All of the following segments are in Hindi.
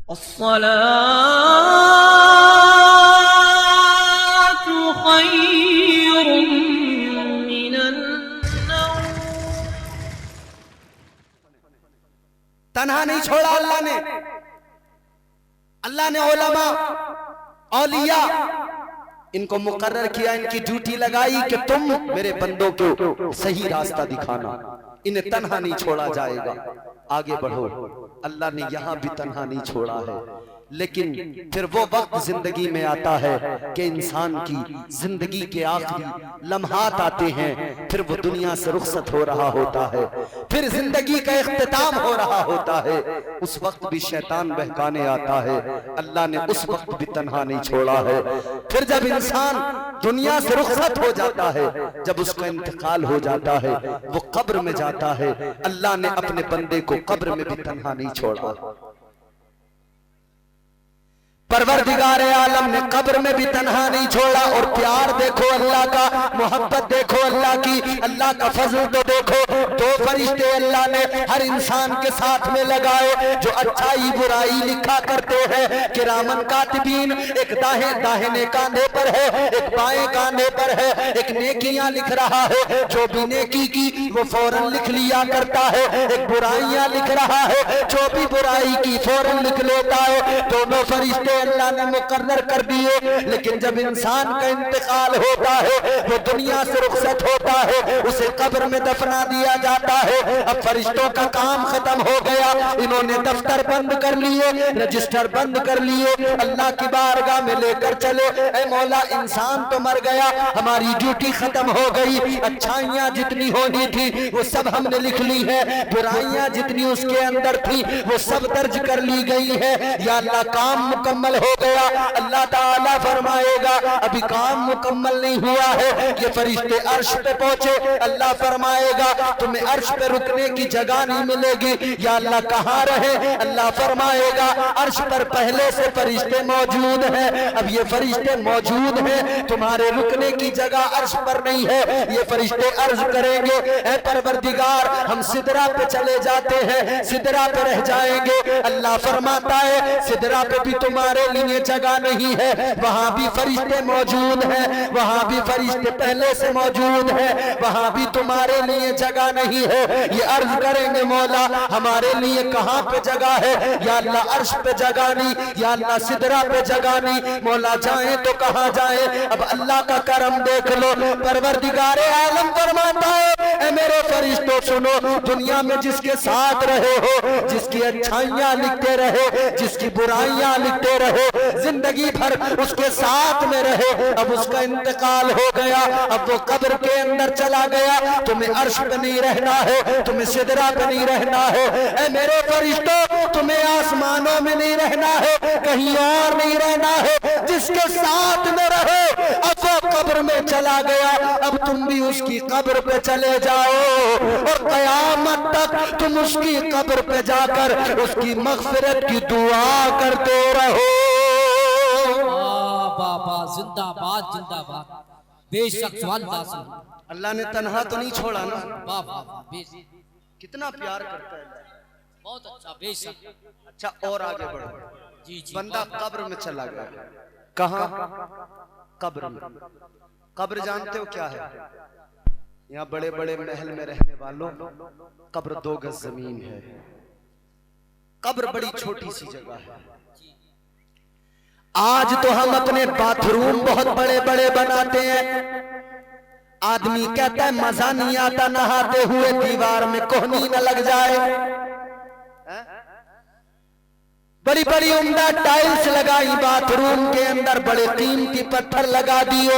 अस्सलातु खैरुम मिनन नौम। तन्हा नहीं छोड़ा अल्लाह ने। अल्लाह ने उलमा औलिया इनको मुकर्रर किया, इनकी ड्यूटी लगाई कि तुम मेरे बंदों को सही रास्ता दिखाना, इन्हें तन्हा नहीं छोड़ा जाएगा, आगे बढ़ो। अल्लाह ने यहां भी तन्हा नहीं छोड़ा है, लेकिन फिर वो वक्त जिंदगी में आता है कि इंसान की जिंदगी के आखिरी लम्हात आते हैं, फिर वो दुनिया से रुखसत हो रहा होता है, फिर जिंदगी का इख्तिताम हो रहा होता है। उस वक्त भी शैतान बहकाने आता है। अल्लाह ने उस वक्त भी तन्हा नहीं छोड़ा है। फिर जब इंसान दुनिया से रुखसत हो जाता है, जब उसका इंतकाल हो जाता है, वो कब्र में जाता है, अल्लाह ने अपने बंदे को कब्र में भी तन्हा नहीं छोड़ा। परवरदिगार आलम ने कब्र में भी तन्हा नहीं छोड़ा। और प्यार देखो अल्लाह का, मोहब्बत देखो अल्लाह की, अल्लाह का फजल तो देखो। दो फरिश्ते अल्लाह ने हर इंसान के साथ में लगाए जो अच्छाई बुराई लिखा करते हैं। किरामन कातिबीन, एक दाहिने कांधे पर है, एक बाएं कांधे पर है। एक नेकियां लिख रहा है, जो भी नेकी की वो फौरन लिख लिया करता है। एक बुराइयां लिख रहा है, जो भी बुराई की फौरन लिख लेता है। दोनों फरिश्ते अल्लाह ने मुकर्रर कर दिए। लेकिन जब इंसान का इंतकाल होता है, वो दुनिया से रुखसत होता है, उसे कब्र में दफना दिया जाता है। अब फरिश्तों का काम खत्म हो गया, इन्होंने दफ्तर बंद कर लिए, रजिस्टर बंद कर लिए, अल्लाह की बारगाह में लेकर चले। ऐ मौला, इंसान तो मर गया, हमारी ड्यूटी खत्म हो गई। अच्छाइयां जितनी होनी थी वो सब हमने लिख ली है, बुराइयां जितनी उसके अंदर थी वो सब दर्ज कर ली गई है। या अल्लाह, काम मुकम्मल हो गया। अल्लाह ताला फरमाएगा अभी काम मुकम्मल नहीं हुआ है। ये फरिश्ते अर्श पे पहुंचे, अल्लाह फरमाएगा तुम्हें अर्श पे रुकने की जगह नहीं मिलेगी। या अल्लाह कहाँ रहे? अल्लाह फरमाएगा अर्श पर पहले से फरिश्ते मौजूद हैं, अब ये फरिश्ते मौजूद हैं, तुम्हारे रुकने की जगह अर्श पर नहीं है। ये फरिश्ते अर्ज करेंगे ऐ परवरदिगार, हम सिदरा पे चले जाते हैं, सिदरा पे रह जाएंगे। अल्लाह फरमाता है सिदरा पे भी तुम्हारे लिए जगह नहीं है, वहां भी फरिश्ते मौजूद हैं, वहां भी फरिश्ते पहले से मौजूद हैं, वहां भी तुम्हारे लिए जगह नहीं है। ये अर्ज करेंगे मौला हमारे लिए कहां पे जगह है? या अल्लाह अर्श पे जगह नहीं, या अल्लाह सिदरा पे जगह नहीं। मौला जाए तो कहां जाए? अब अल्लाह का करम देख लो। परवरदिगार आलम फरमाता है ऐ मेरे फरिश्तों सुनो, दुनिया में जिसके साथ रहे हो, जिसकी अच्छाइयां लिखते रहे, जिसकी बुराइयां लिखते रहे, जिंदगी भर उसके साथ में रहे, अब उसका इंतकाल हो गया, अब वो कब्र के अंदर चला गया। तुम्हें अर्श पे नहीं रहना है, तुम्हें सिदरा पे नहीं रहना है। ऐ मेरे फरिश्तों, तुम्हें आसमानों में नहीं रहना है, कहीं और नहीं रहना है। जिसके साथ में रहे अब वो कब्र में चला गया, अब तुम भी उसकी कब्र पे चले जाओ और कयामत तक तुम उसकी कब्र पे जाकर उसकी मग़फ़िरत की दुआ करते रहो। बाबा जिंदाबाद जिंदाबाद, बेशक अल्लाह ने तन्हा तो नहीं छोड़ा ना। बाबा कितना प्यार करता है, बहुत अच्छा, बेशक। अच्छा और आगे बढ़ो। जी जी, बंदा कब्र में चला गया। कहाँ? कब्र में। कब्र जानते हो क्या है? यहाँ बड़े बड़े महल में रहने वालों, कब्र 2 गज जमीन है। कब्र बड़ी छोटी सी जगह है। आज तो हम अपने बाथरूम बहुत बड़े बड़े बनाते हैं। आदमी कहता है मजा नहीं आता नहाते हुए, दीवार में कोहनी न लग जाए। बड़ी बड़ी उम्दा टाइल्स लगाई बाथरूम के अंदर, बड़े कीमती पत्थर लगा दिए,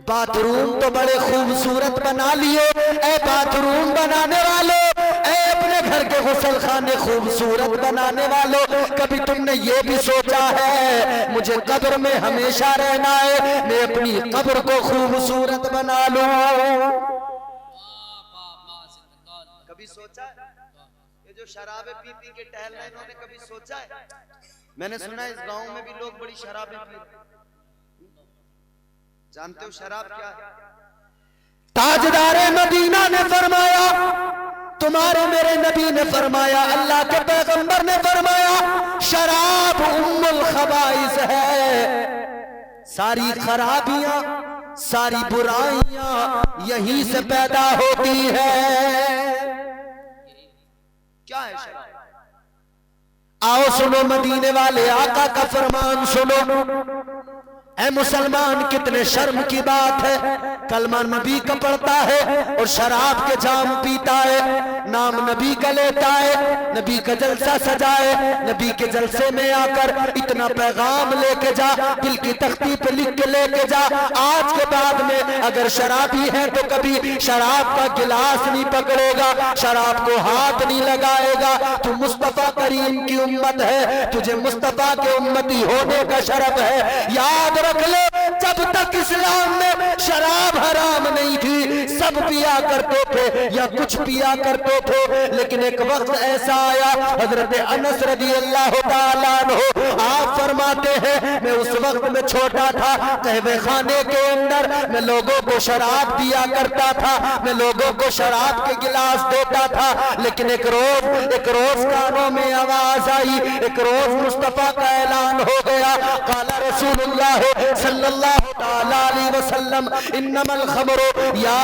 बाथरूम तो बड़े खूबसूरत बना लिए। ऐ बाथरूम बनाने वालों, ऐ अपने घर के गुसल खाने खूबसूरत बनाने वालों, कभी तुमने ये भी सोचा है मुझे कब्र में हमेशा रहना है, मैं अपनी कब्र को खूबसूरत बना लूं? कभी सोचा है? ये जो शराबे पी पी के टहल रहे हैं, इन्होंने कभी सोचा है? मैंने सुना है इस गांव में भी लोग बड़ी शराबे पी। जानते हो शराब क्या है? ताजदारे मदीना ने फरमाया, तुम्हारे मेरे नबी ने फरमाया, अल्लाह के पैगंबर ने फरमाया, शराब बाइस है। सारी खराबियां, सारी बुराइयां यहीं से पैदा होती है। क्या है शराब? आओ सुनो मदीने वाले आका का फरमान सुनो। ऐ मुसलमान, कितने शर्म की बात है, कलमा नबी का पढ़ता है और शराब के जाम पीता है, नाम नबी का लेता है, नबी का जलसा सजाए, नबी के जलसे में आकर इतना पैगाम लेके जा, दिल की तख्ती पे लिख के लेके जा। आज के बाद में अगर शराबी है तो कभी शराब का गिलास नहीं पकड़ेगा, शराब को हाथ नहीं लगाएगा। तू मुस्तफा करीम की उम्मत है, तुझे मुस्तफा के उम्मती होने का शरफ है। याद रख ले, जब तक इस्लाम में शराब हराम नहीं थी, सब पिया करते थे या कुछ पिया करते थे, लेकिन एक वक्त ऐसा आया, हजरत अनस रज़ी अल्लाह तआला अन्हु आप फरमाते हैं, मैं उस वक्त में छोटा था, कहवे खाने के अंदर मैं लोगों को शराब दिया करता था, मैं लोगों को शराब के गिलास देता था, लेकिन एक रोज कानों में आवाज आई, एक रोज मुस्तफा का ऐलान हो गया, काला रसूलुल्लाह सल्लल्लाहु तआला अलैहि वसल्लम इन्नमल खमरु या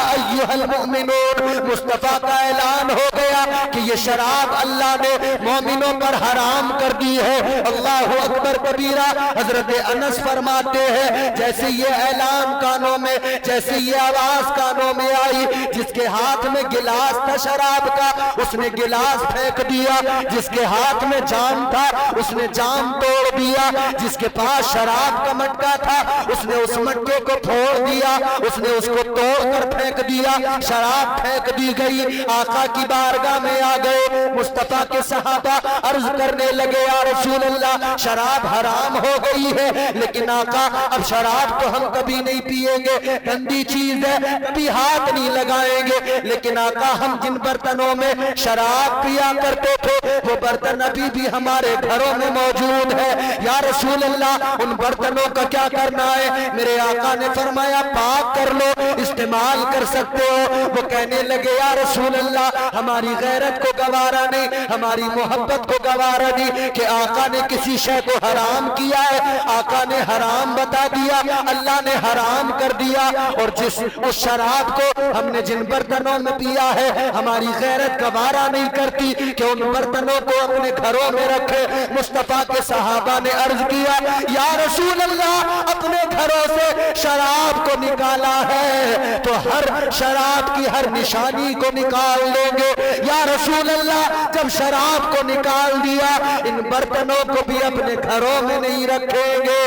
अय्युहल मुमिनून। मुस्तफा का ऐलान हो गया कि ये शराब अल्लाह ने मोमिनों पर हराम कर दी है। अल्लाहु अकबर कबीरा। हजरत अनस फरमाते हैं, जैसे ये ऐलान कानों में, जैसे ये आवाज कानों में आई, जिसके हाथ में गिलास था शराब का, उसने गिलास फेंक दिया, जिसके हाथ में जाम था उसने जाम तोड़ दिया, जिसके पास शराब का मटका था उसने उस मटके को फोड़ दिया, उसने उसको तोड़कर फेंक दिया, शराब फेंक दी गई। आका की बारगाह में आ गए मुस्तफा के सहाबा, अर्ज करने लगे, या रसूल अल्लाह, शराब हराम हो गई है, लेकिन आका अब शराब तो हम कभी नहीं पिएंगे, गंदी चीज है, कभी हाथ नहीं लगाएंगे, लेकिन आका हम जिन बर्तनों में शराब पिया करते थे वो बर्तन अभी भी हमारे घरों में मौजूद है, या रसूल अल्लाह उन बर्तनों का क्या करना है? मेरे आका ने फरमाया, पाक कर लो, इस्तेमाल कर सकते हो। वो कहने लगे, या रसूल अल्लाह, हमारी गैरत को गवारा नहीं, हमारी मोहब्बत को गवारा नहीं कि आका ने किसी शय को हराम किया है, आका ने हराम बता दिया, अल्लाह ने हराम कर दिया, और जिस उस शराब को हमने जिन बर्तनों में पिया है, हमारी गैरत गवारा नहीं करती कि उन बर्तनों को अपने घरों में रखे। मुस्तफा के सहाबा ने अर्ज किया, या रसूल अल्लाह, अपने घरों से शराब को निकाला है तो हर शराब की हर निशानी को निकाल लेंगे। या रसूल अल्लाह, जब शराब को निकाल दिया, इन बर्तनों को भी अपने घरों में नहीं रखेंगे।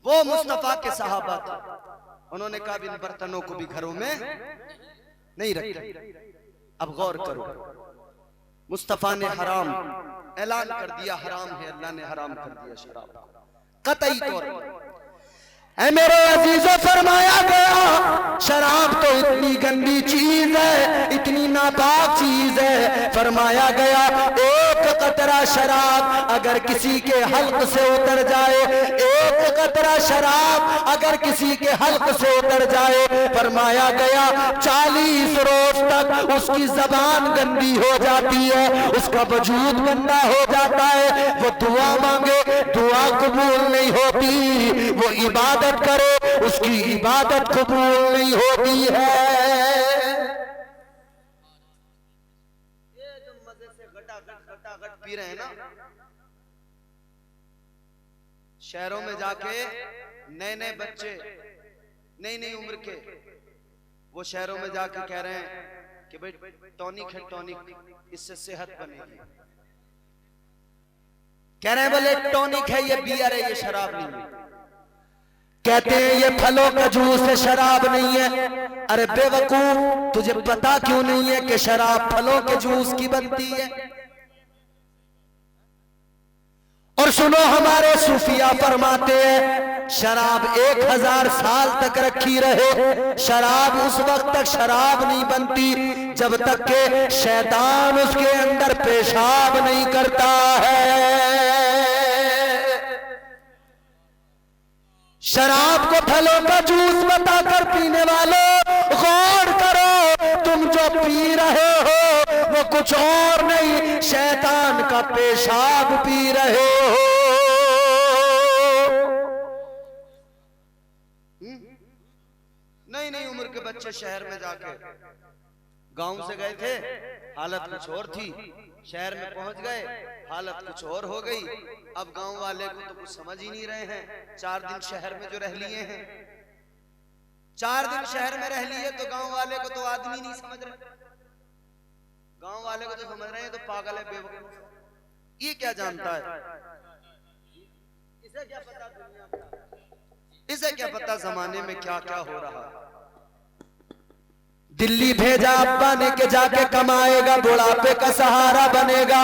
वो मुस्तफा के सहाबा थे, उन्होंने कहा इन बर्तनों को भी घरों में नहीं रखेंगे। अब गौर करो, मुस्तफा ने हराम ऐलान कर दिया, हराम है, अल्लाह ने हराम कर दिया शराब कतई तौर पर। ऐ मेरे अजीजों, फरमाया गया शराब तो इतनी गंदी चीज है, इतनी नापाक चीज है, फरमाया गया एक कतरा शराब अगर किसी के हल्क से उतर जाए, एक कतरा शराब अगर किसी के हल्क से उतर जाए, फरमाया गया 40 रोज तक उसकी जबान गंदी हो जाती है, उसका वजूद गंदा हो जाता है, वो दुआ मांगे दुआ कबूल नहीं होती, वो इबादत करे उसकी इबादत कबूल नहीं होती है। ये जो मजे से घटाघट पी रहे हैं ना, शहरों में जाके नए नए बच्चे नई नई उम्र के, वो शहरों में जाके कह रहे हैं कि भाई टॉनिक है, टॉनिक, इससे सेहत बनेगी। कह रहे हैं बोले टॉनिक है, ये बियर है, ये शराब नहीं है। कहते हैं ये फलों का जूस है, शराब नहीं है। अरे बेवकूफ, तुझे पता क्यों नहीं है कि शराब फलों के जूस की बनती है? और सुनो, हमारे सूफिया फरमाते हैं शराब 1000 साल तक रखी रहे, शराब उस वक्त तक शराब नहीं बनती जब तक के शैतान उसके अंदर पेशाब नहीं करता है। शराब को फलों का जूस बताकर पीने वालों, गौर करो, तुम जो पी रहे हो वो कुछ और नहीं शैतान का पेशाब पी रहे हो। नहीं नहीं उम्र के बच्चे शहर में जाके, गांव से गए थे हालत कुछ और थी, शहर में पहुंच गए हालत कुछ और हो गई। अब गांव वाले को तो कुछ समझ ही नहीं रहे हैं। 4 दिन शहर में जो रह लिए हैं, 4 दिन शहर में रह लिए तो गांव वाले को तो आदमी नहीं समझ रहे। गांव वाले को तो समझ रहे हैं तो पागल है, बेवकूफ, ये क्या जानता है, इसे क्या पता दुनिया का, इसे क्या पता जमाने में क्या क्या हो रहा है। दिल्ली भेजा अब्बा ने के जाके कमाएगा, बुढ़ापे का सहारा बनेगा।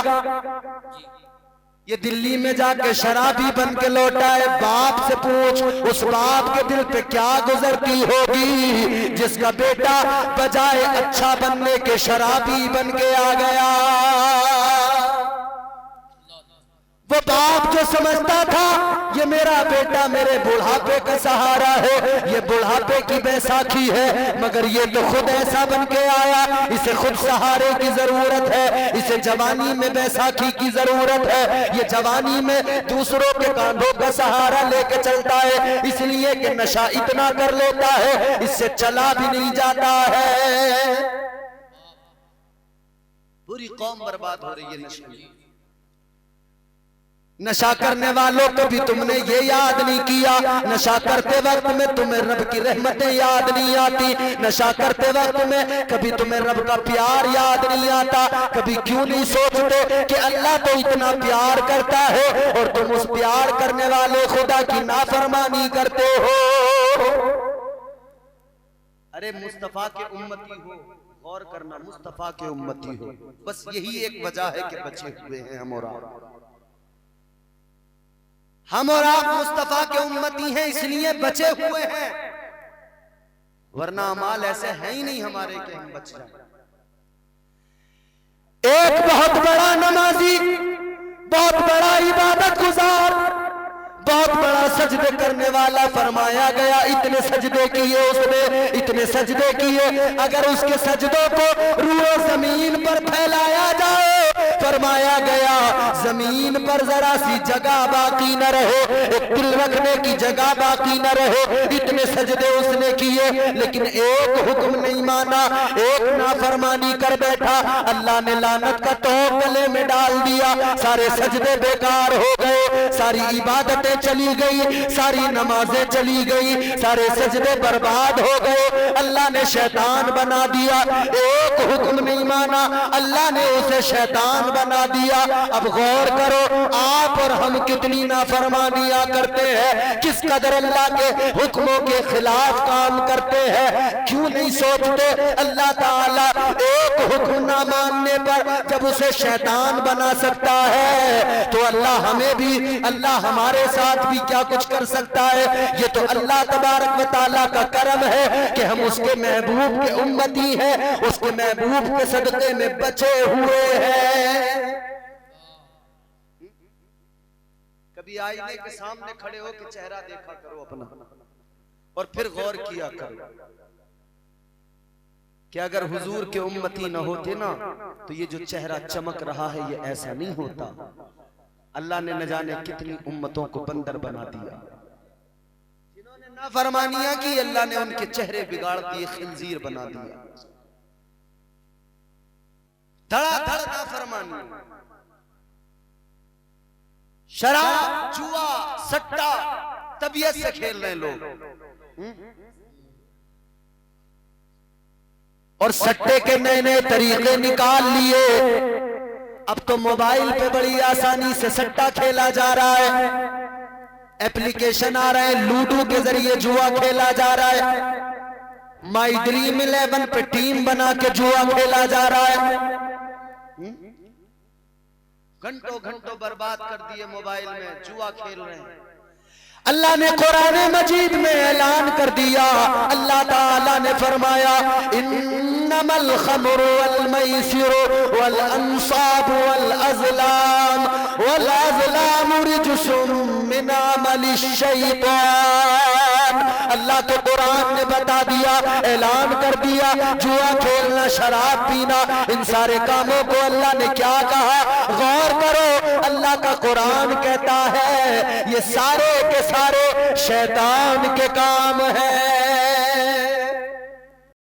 ये दिल्ली में जाके शराबी बन के लौटा है। बाप से पूछ, उस बाप के दिल पे क्या गुजरती होगी जिसका बेटा बजाय अच्छा बनने के शराबी बन के आ गया। वो बाप जो समझता था ये मेरा बेटा मेरे बुढ़ापे का सहारा है, ये बुढ़ापे की बैसाखी है, मगर ये तो खुद ऐसा बन के आया, इसे खुद सहारे की जरूरत है, इसे जवानी में बैसाखी की जरूरत है। ये जवानी में दूसरों के कांधों का सहारा लेके चलता है, इसलिए कि नशा इतना कर लेता है इससे चला भी नहीं जाता है। पूरी कौम बर्बाद हो रही है नशे में। नशा करने वालों को भी तुमने ये याद नहीं किया, नशा करते वक्त में तुम्हें रब की रहमतें याद नहीं आती, नशा करते वक्त में कभी तुम्हें रब का प्यार याद नहीं आता। कभी क्यों नहीं सोचते कि अल्लाह तो इतना प्यार करता है और तुम उस प्यार करने वाले खुदा की नाफरमानी करते हो। अरे मुस्तफा के उम्मती हो, गौर करना, मुस्तफा के उम्मती हो, बस यही एक वजह है कि बचे हुए हैं हम और आप। हम और आप मुस्तफा के उम्मती हैं इसलिए बचे हुए हैं, वरना अमाल ऐसे हैं ही नहीं हमारे कि हम बच जाएं। एक बहुत बड़ा नमाजी, बहुत बड़ा इबादत गुजार, बहुत बड़ा सजदे करने वाला फरमाया गया, इतने सजदे किए उसने, इतने सजदे किए, अगर उसके सजदों को रूए जमीन पर फैलाया जाए, फरमाया गया जमीन पर जरा सी जगह बाकी न रहे, एक दिल रखने की जगह बाकी न रहे। इतने सजदे उसने किए लेकिन एक हुक्म नहीं माना, एक नाफरमानी कर बैठा। अल्लाह ने लानत का तोप गले में डाल दिया, सारे सजदे बेकार हो गए, सारी इबादतें चली गई, सारी नमाजें चली गई, सारे सजदे बर्बाद हो गए। अल्लाह ने शैतान बना दिया, एक हुक्म नहीं माना, अल्लाह ने उसे शैतान बना दिया। अब गौर करो आप और हम कितनी नाफरमानियां करते हैं, किस कदर अल्लाह के हुक्मों के खिलाफ काम करते हैं। क्यों नहीं सोचते अल्लाह ताला एक हुक्म ना मानने पर जब उसे शैतान बना सकता है तो अल्लाह हमें भी, अल्लाह हमारे साथ भी क्या कुछ कर सकता है। ये तो अल्लाह तबारक व तआला का करम है कि हम उसके महबूब के उम्मती हैं, उसके महबूब के सदक़े में बचे हुए हैं। कभी आईने के सामने खड़े हो के चेहरा देखा करो अपना और फिर गौर किया करो कि अगर हुजूर के उम्मती न होते ना तो ये जो चेहरा चमक रहा है ये ऐसा नहीं होता। अल्लाह ने न जाने कितनी उम्मतों को बंदर बना दिया, जिन्होंने नाफरमानियां की अल्लाह ने उनके चेहरे बिगाड़ दिए, खिंजीर बना दिया। धड़ाधड़ नाफरमानी, शराब, जुआ, सट्टा तबीयत से खेल रहे लोग, और सट्टे के नए नए तरीके निकाल लिए। अब तो मोबाइल पे बड़ी आसानी से सट्टा खेला जा रहा है, एप्लीकेशन आ रहे हैं, लूडो के जरिए जुआ खेला जा रहा है, माई ड्रीम 11 पे टीम बना के जुआ खेला जा रहा है। घंटों घंटों बर्बाद कर दिए मोबाइल में, जुआ खेल रहे हैं। अल्लाह ने कुरान मजीद में ऐलान कर दिया, अल्लाह ताला ने फरमाया इन्नमल खमरु वल मैसिरु वल अंसाबु वल अज़लाम रिजसुम मिन अमलिश शैतान। अल्लाह के कुरान ने बता दिया, ऐलान कर दिया, जुआ खेलना, शराब पीना, इन सारे कामों को अल्लाह ने क्या कहा? गौर करो, अल्लाह का कुरान कहता है ये सारे के सारे शैतान के काम है।